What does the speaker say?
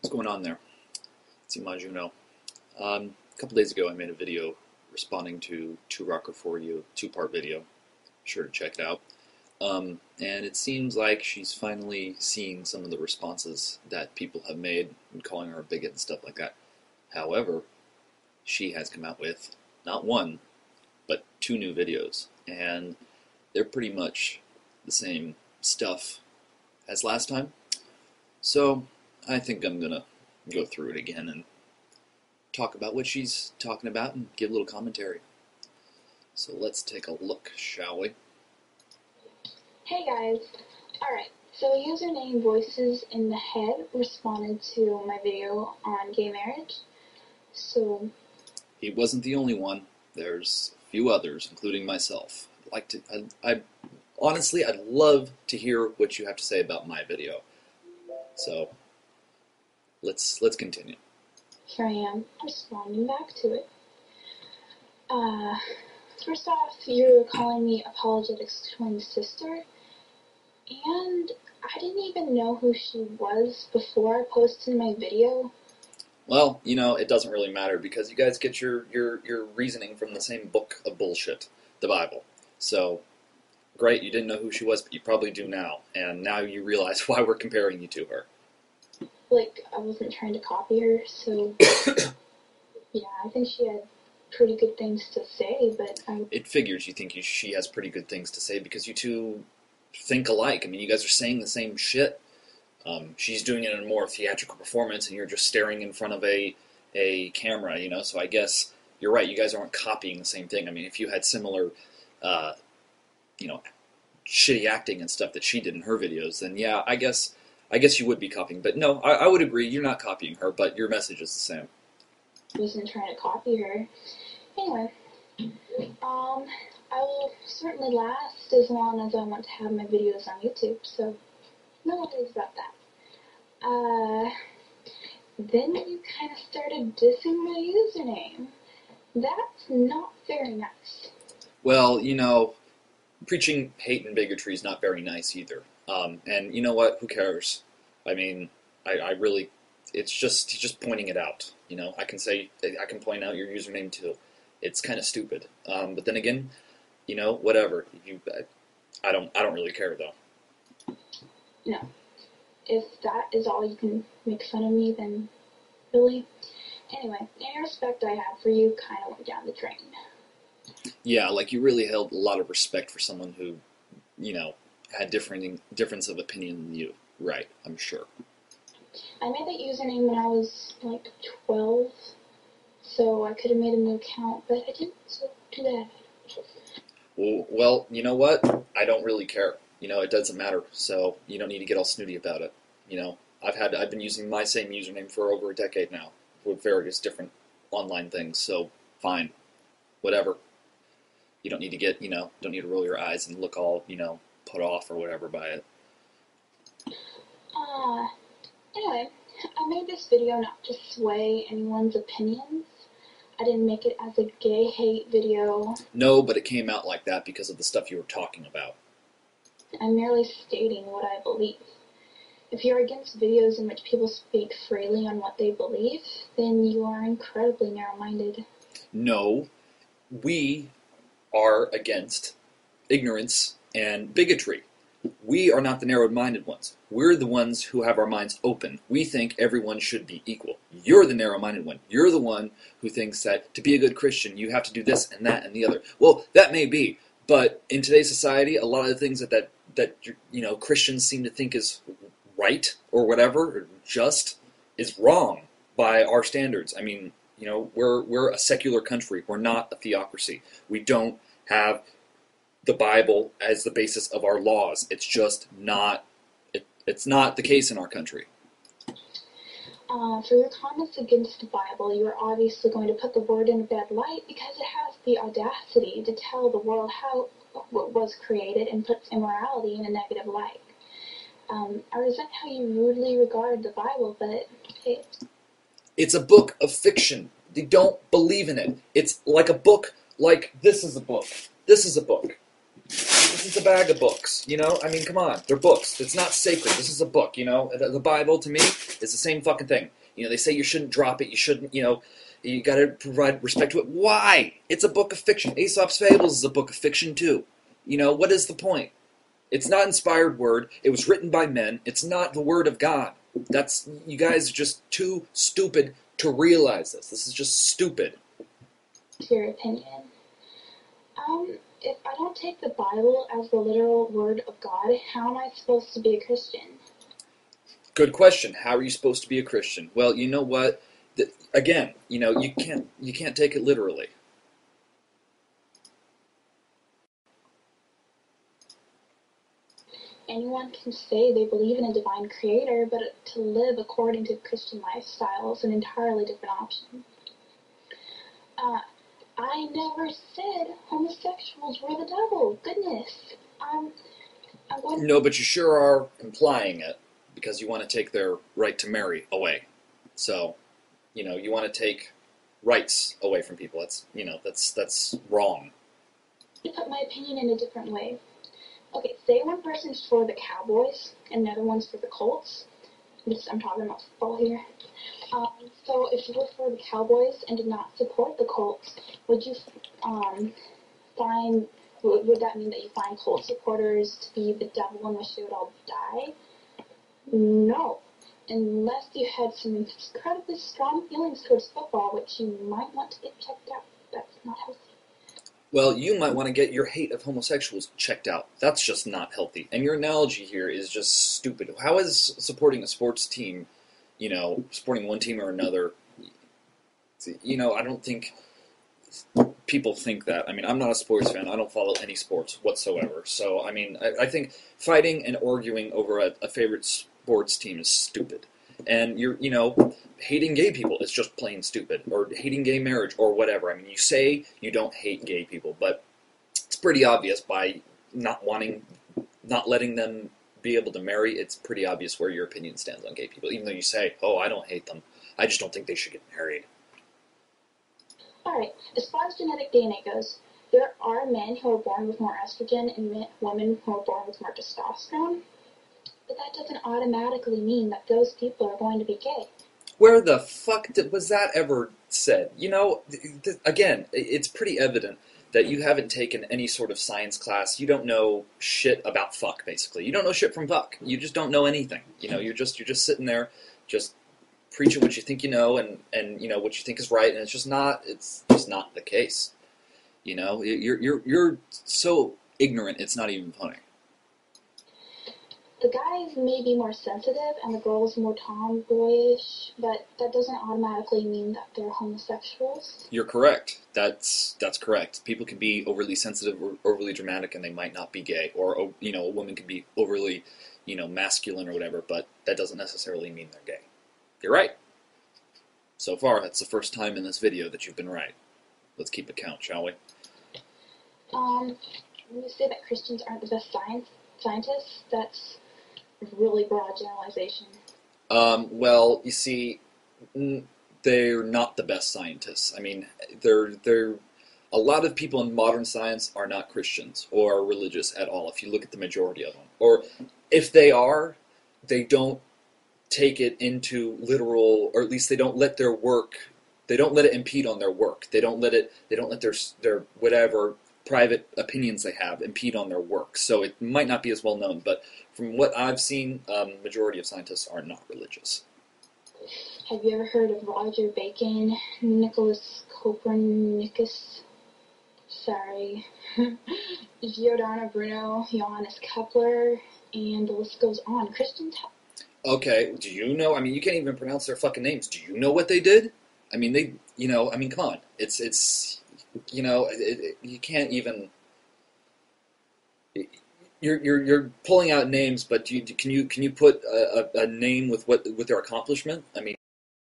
What's going on there? It's Eimajuno. A couple days ago I made a video responding to Two Rocker For You, two-part video. Be sure to check it out. And it seems like she's finally seeing some of the responses that people have made and calling her a bigot and stuff like that. However, she has come out with not one, but two new videos. And they're pretty much the same stuff as last time. So I think I'm going to go through it again and talk about what she's talking about and give a little commentary. So let's take a look, shall we? Hey guys. Alright, so a username Voices in the Head responded to my video on gay marriage. So He wasn't the only one. There's a few others, including myself. Honestly, I'd love to hear what you have to say about my video. So let's continue. here I am, responding back to it. First off, you're calling me Apologetics twin sister, and I didn't even know who she was before I posted my video. Well, you know, it doesn't really matter because you guys get your reasoning from the same book of bullshit, the Bible. So, great, you didn't know who she was, but you probably do now. And now you realize why we're comparing you to her. Like, I wasn't trying to copy her, so yeah, I think she had pretty good things to say, but It figures you think she has pretty good things to say because you two think alike. I mean, you guys are saying the same shit. She's doing it in a more theatrical performance, and you're just staring in front of a camera, you know. So I guess you're right. You guys aren't copying the same thing. I mean, if you had similar, shitty acting and stuff that she did in her videos, then yeah, I guess you would be copying. But no, I would agree. You're not copying her, but your message is the same. I wasn't trying to copy her. Anyway, I will certainly last as long as I want to have my videos on YouTube, so no worries about that. Then you kind of started dissing my username. That's not very nice. Well, you know, preaching hate and bigotry is not very nice either. And you know what? Who cares? I mean, I really, he's just pointing it out. You know, I can point out your username too. It's kind of stupid. But then again, you know, whatever. I don't really care though. No. If that is all you can make fun of me, then really. Anyway, any respect I had for you kind of went down the drain. Yeah, like you really held a lot of respect for someone who, you know, had difference of opinion than you. Right, I'm sure. I made that username when I was like 12, so I could have made a new account, but I didn't, so too bad. Well, you know what? I don't really care. You know, it doesn't matter, so you don't need to get all snooty about it. You know, I've been using my same username for over a decade now with various different online things, so fine. Whatever. You don't need to don't need to roll your eyes and look all, put off or whatever by it. Anyway, I made this video not to sway anyone's opinions. I didn't make it as a gay hate video. No, but it came out like that because of the stuff you were talking about. I'm merely stating what I believe. If you're against videos in which people speak freely on what they believe, then you are incredibly narrow-minded. No, we are against ignorance and bigotry. We are not the narrow-minded ones. We're the ones who have our minds open. We think everyone should be equal. You're the narrow-minded one. You're the one who thinks that to be a good Christian, you have to do this and that and the other. Well, that may be, but in today's society, a lot of the things that Christians seem to think is right or whatever, or just, is wrong by our standards. I mean, we're a secular country. We're not a theocracy. We don't have the Bible as the basis of our laws. It's just not. It's not the case in our country. For your comments against the Bible, you are obviously going to put the word in a bad light because it has the audacity to tell the world how it was created and puts immorality in a negative light. I resent how you rudely regard the Bible, but hey. It's a book of fiction. They don't believe in it. It's like a book, like this is a book. This is a book. This is a bag of books, you know? I mean, come on, they're books. It's not sacred. This is a book, you know? The Bible, to me, is the same fucking thing. You know, they say you shouldn't drop it, you shouldn't, you know, you gotta provide respect to it. Why? It's a book of fiction. Aesop's Fables is a book of fiction, too. You know, what is the point? It's not inspired word. It was written by men. It's not the word of God. You guys are just too stupid to realize this. This is just stupid. Your opinion. If I don't take the Bible as the literal word of God, how am I supposed to be a Christian? Good question. How are you supposed to be a Christian? Well, you know what? Again, you know, you can't take it literally. Anyone can say they believe in a divine creator, but to live according to Christian lifestyle is an entirely different option. I never said homosexuals were the devil. Goodness. No, but you sure are implying it because you want to take their right to marry away. So, you know, you want to take rights away from people. That's wrong. To put my opinion in a different way. Okay, say one person's for the Cowboys and the other one's for the Colts. I'm talking about football here. So if you were for the Cowboys and did not support the Colts, would you would that mean that you find Colts supporters to be the devil in which they would all die? No. Unless you had some incredibly strong feelings towards football, which you might want to get checked out. That's not healthy. Well, you might want to get your hate of homosexuals checked out. That's just not healthy. And your analogy here is just stupid. How is supporting a sports team, you know, supporting one team or another, you know, I don't think people think that. I mean, I'm not a sports fan. I don't follow any sports whatsoever. So, I mean, I think fighting and arguing over a favorite sports team is stupid. And you know, hating gay people is just plain stupid, or hating gay marriage, or whatever. I mean, you say you don't hate gay people, but it's pretty obvious by not letting them be able to marry. It's pretty obvious where your opinion stands on gay people, even though you say, "Oh, I don't hate them. I just don't think they should get married." All right. As far as genetic DNA goes, there are men who are born with more estrogen and women who are born with more testosterone. But that doesn't automatically mean that those people are going to be gay. Where the fuck was that ever said? You know, again, it's pretty evident that you haven't taken any sort of science class. You don't know shit about fuck, basically. You don't know shit from fuck. You just don't know anything. You know, you're just sitting there, just preaching what you think you know, and you know what you think is right, and it's just not the case. You know, you're so ignorant. It's not even funny. The guys may be more sensitive and the girls more tomboyish, but that doesn't automatically mean that they're homosexuals. You're correct. That's correct. People can be overly sensitive or overly dramatic, and they might not be gay. Or, you know, a woman can be overly, you know, masculine or whatever, but that doesn't necessarily mean they're gay. You're right. So far, that's the first time in this video that you've been right. Let's keep a count, shall we? When you say that Christians aren't the best scientists, that's a really broad generalization. Well, you see, they're not the best scientists. I mean, they're a lot of people in modern science are not Christians or religious at all, if you look at the majority of them. Or if they are, they don't take it into literal, or at least they don't let their work, they don't let it impede on their work. They don't let their whatever private opinions they have impede on their work. So it might not be as well known, but from what I've seen, majority of scientists are not religious. Have you ever heard of Roger Bacon, Nicholas Copernicus, Giordano Bruno, Johannes Kepler, and the list goes on. Christians have... Okay, do you know, I mean, you can't even pronounce their fucking names. Do you know what they did? I mean, come on. It's you know, you can't even... You're pulling out names, but can you put a name with their accomplishment? I mean,